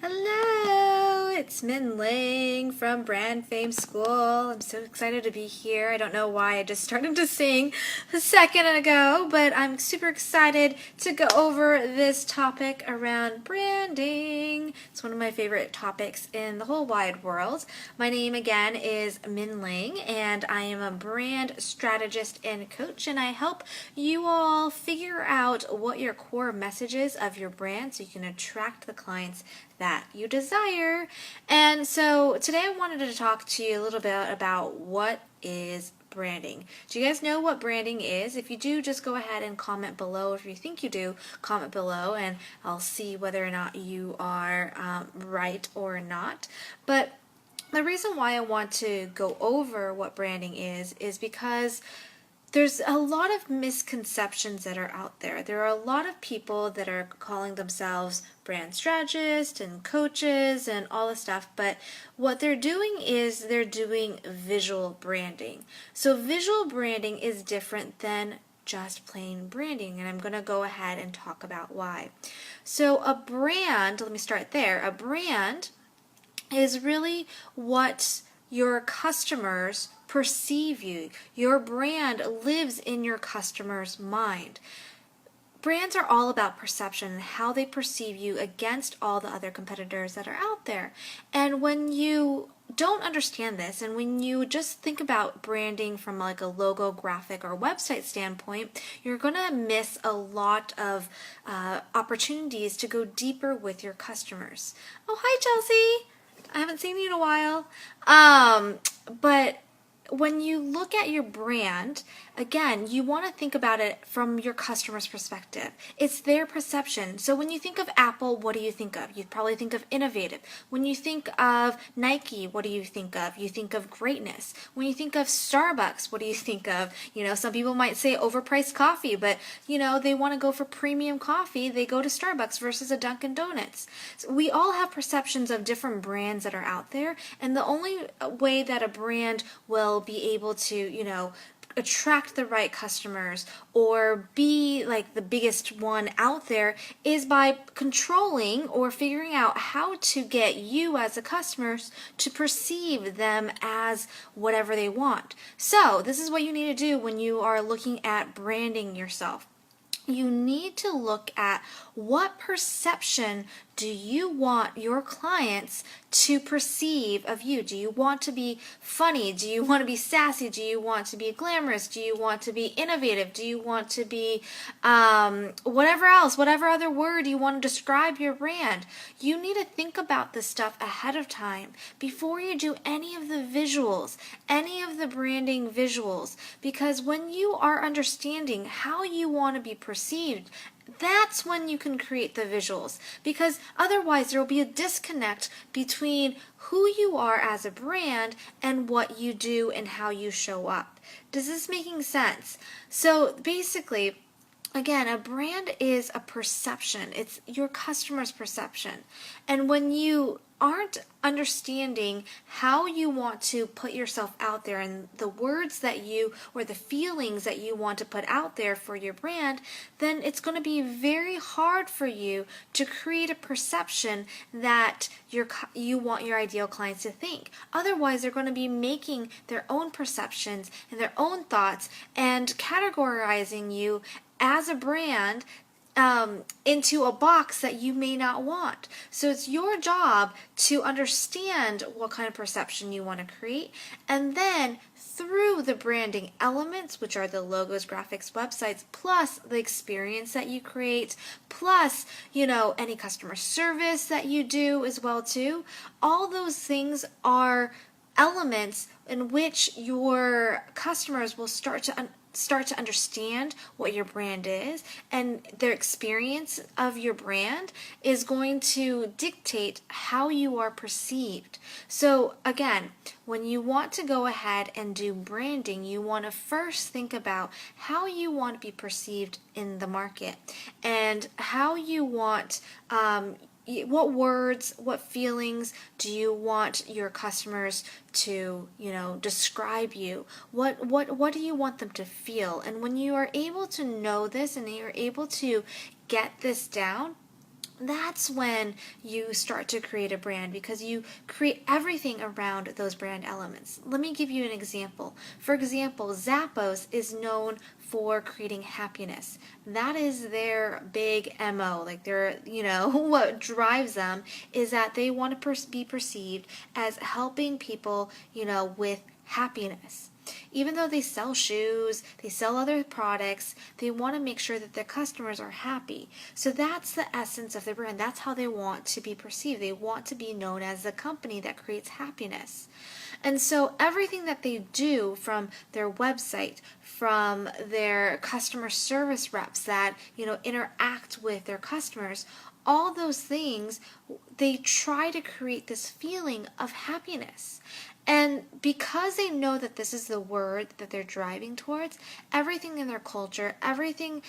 Hello, it's Min Ling from Brand Fame School. I'm so excited to be here. I don't know why I just started to sing a second ago, but I'm super excited to go over this topic around branding. It's one of my favorite topics in the whole wide world. My name again is Min Ling, and I am a brand strategist and coach, and I help you all figure out what your core message is of your brand so you can attract the clients that you desire. And so today I wanted to talk to you a little bit about what is branding. Do you guys know what branding is? If you do, just go ahead and comment below. If you think you do, comment below and I'll see whether or not you are right or not. But the reason why I want to go over what branding is because there's a lot of misconceptions that are out there. There are a lot of people that are calling themselves brand strategists and coaches and all this stuff, but what they're doing is they're doing visual branding. So visual branding is different than just plain branding, and I'm going to go ahead and talk about why. So a brand, let me start there. A brand is really what your customers perceive you. Your brand lives in your customer's mind. Brands are all about perception and how they perceive you against all the other competitors that are out there. And when you don't understand this, and when you just think about branding from like a logo, graphic, or website standpoint, you're going to miss a lot of opportunities to go deeper with your customers. Oh, hi, Chelsea. I haven't seen you in a while. But when you look at your brand, again, you want to think about it from your customer's perspective. It's their perception. So when you think of Apple, what do you think of? You'd probably think of innovative. When you think of Nike, what do you think of? You think of greatness. When you think of Starbucks, what do you think of? You know, some people might say overpriced coffee, but you know, they want to go for premium coffee. They go to Starbucks versus a Dunkin' Donuts. So we all have perceptions of different brands that are out there, and the only way that a brand will be able to, you know, attract the right customers or be like the biggest one out there is by controlling or figuring out how to get you as a customer to perceive them as whatever they want. So this is what you need to do when you are looking at branding yourself. You need to look at what perception do you want your clients to perceive of you. Do you want to be funny? Do you want to be sassy? Do you want to be glamorous? Do you want to be innovative? Do you want to be whatever else, whatever other word you want to describe your brand? You need to think about this stuff ahead of time before you do any of the visuals, any of the branding visuals, because when you are understanding how you want to be perceived, that's when you can create the visuals, because otherwise there will be a disconnect between who you are as a brand and what you do and how you show up. Does this making sense? So basically, again, a brand is a perception. It's your customer's perception. And when you aren't understanding how you want to put yourself out there and the words that you or the feelings that you want to put out there for your brand, then it's going to be very hard for you to create a perception that you want your ideal clients to think. Otherwise, they're going to be making their own perceptions and their own thoughts and categorizing you as a brand into a box that you may not want. So it's your job to understand what kind of perception you want to create, and then through the branding elements, which are the logos, graphics, websites, plus the experience that you create, plus, you know, any customer service that you do as well too, all those things are elements in which your customers will start to understand what your brand is, and their experience of your brand is going to dictate how you are perceived. So again, when you want to go ahead and do branding, you want to first think about how you want to be perceived in the market and how you want what words, what feelings do you want your customers to, you know, describe you? What do you want them to feel? And when you are able to know this and you're able to get this down, That's when you start to create a brand, because you create everything around those brand elements. Let me give you an example. For example, Zappos is known for creating happiness. That is their big MO. Like what drives them is that they want to be perceived as helping people, with happiness. Even though they sell shoes, they sell other products, they want to make sure that their customers are happy. So that's the essence of their brand. That's how they want to be perceived. They want to be known as the company that creates happiness. And so everything that they do, from their website, from their customer service reps that, interact with their customers, all those things, they try to create this feeling of happiness. And because they know that this is the word that they're driving towards, everything in their culture, everything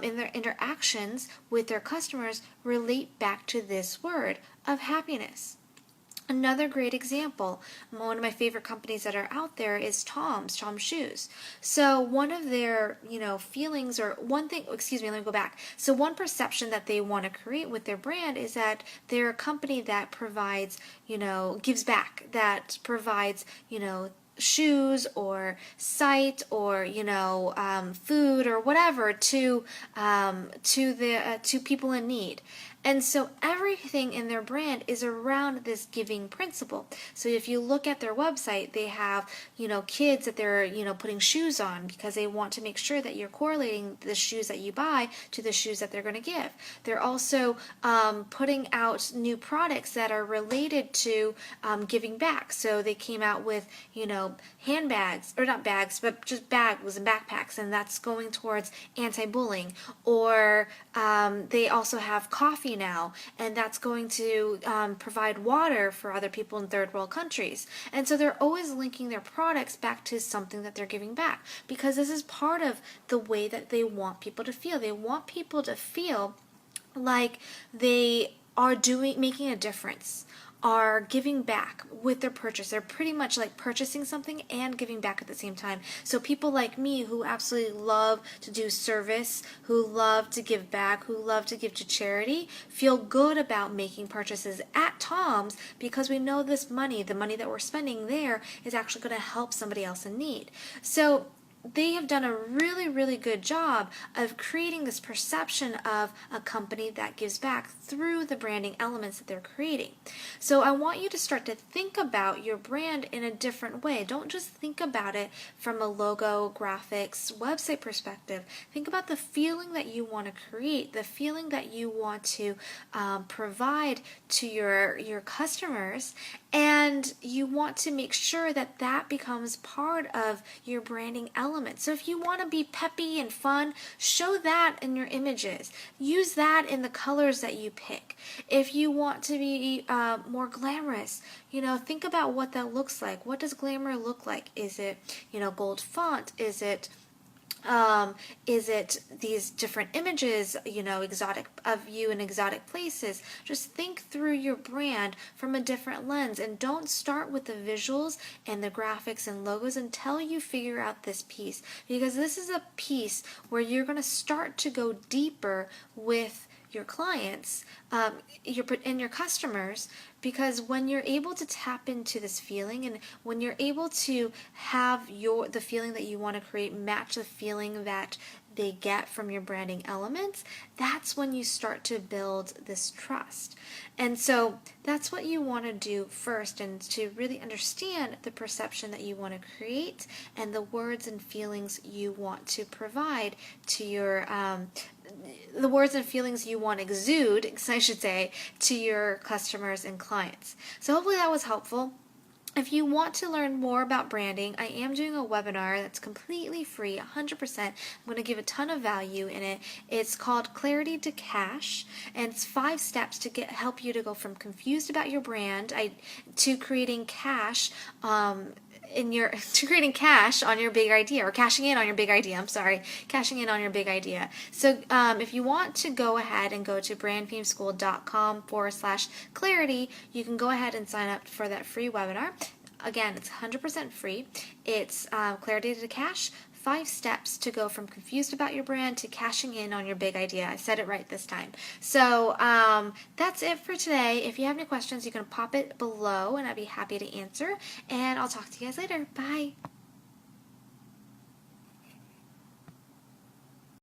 in their interactions with their customers relate back to this word of happiness. Another great example, one of my favorite companies that are out there is Tom's Shoes. So one of their, feelings, or one thing, excuse me, let me go back. So one perception that they want to create with their brand is that they're a company that provides, gives back, that provides, shoes or sight or food or whatever to people in need. And so everything in their brand is around this giving principle. So if you look at their website, they have, kids that they're, putting shoes on, because they want to make sure that you're correlating the shoes that you buy to the shoes that they're going to give. They're also putting out new products that are related to giving back. So they came out with, handbags, or not bags, but just bags and backpacks, and that's going towards anti-bullying. Or they also have coffee now, and that's going to provide water for other people in third world countries. And so they're always linking their products back to something that they're giving back, because this is part of the way that they want people to feel. They want people to feel like they are making a difference, are giving back with their purchase. They're pretty much like purchasing something and giving back at the same time. So people like me, who absolutely love to do service, who love to give back, who love to give to charity, feel good about making purchases at Tom's, because we know this money, the money that we're spending there, is actually going to help somebody else in need. So they have done a really, really good job of creating this perception of a company that gives back through the branding elements that they're creating. So I want you to start to think about your brand in a different way. Don't just think about it from a logo, graphics, website perspective. Think about the feeling that you want to create, the feeling that you want to provide to your customers, and you want to make sure that that becomes part of your branding element. So if you want to be peppy and fun, show that in your images. Use that in the colors that you pick. If you want to be more glamorous, think about what that looks like. What does glamour look like? Is it, gold font? Is it these different images, exotic of you in exotic places? Just think through your brand from a different lens, and don't start with the visuals and the graphics and logos until you figure out this piece, because this is a piece where you're going to start to go deeper with your clients, your customers, because when you're able to tap into this feeling, and when you're able to have the feeling that you want to create match the feeling that they get from your branding elements, that's when you start to build this trust. And so that's what you want to do first, and to really understand the perception that you want to create and the words and feelings you want to provide to your the words and feelings you want to exude, I should say, to your customers and clients. So hopefully that was helpful. If you want to learn more about branding, I am doing a webinar that's completely free, 100%. I'm going to give a ton of value in it. It's called Clarity to Cash, and it's 5 steps to help you to go from confused about your brand to creating cash creating cash on your big idea, or cashing in on your big idea. Cashing in on your big idea. So if you want to go ahead and go to brandfameschool.com/clarity, you can go ahead and sign up for that free webinar. Again, it's 100% free. It's Clarity to Cash, 5 steps to go from confused about your brand to cashing in on your big idea. I said it right this time. So that's it for today. If you have any questions, you can pop it below and I'd be happy to answer. And I'll talk to you guys later. Bye.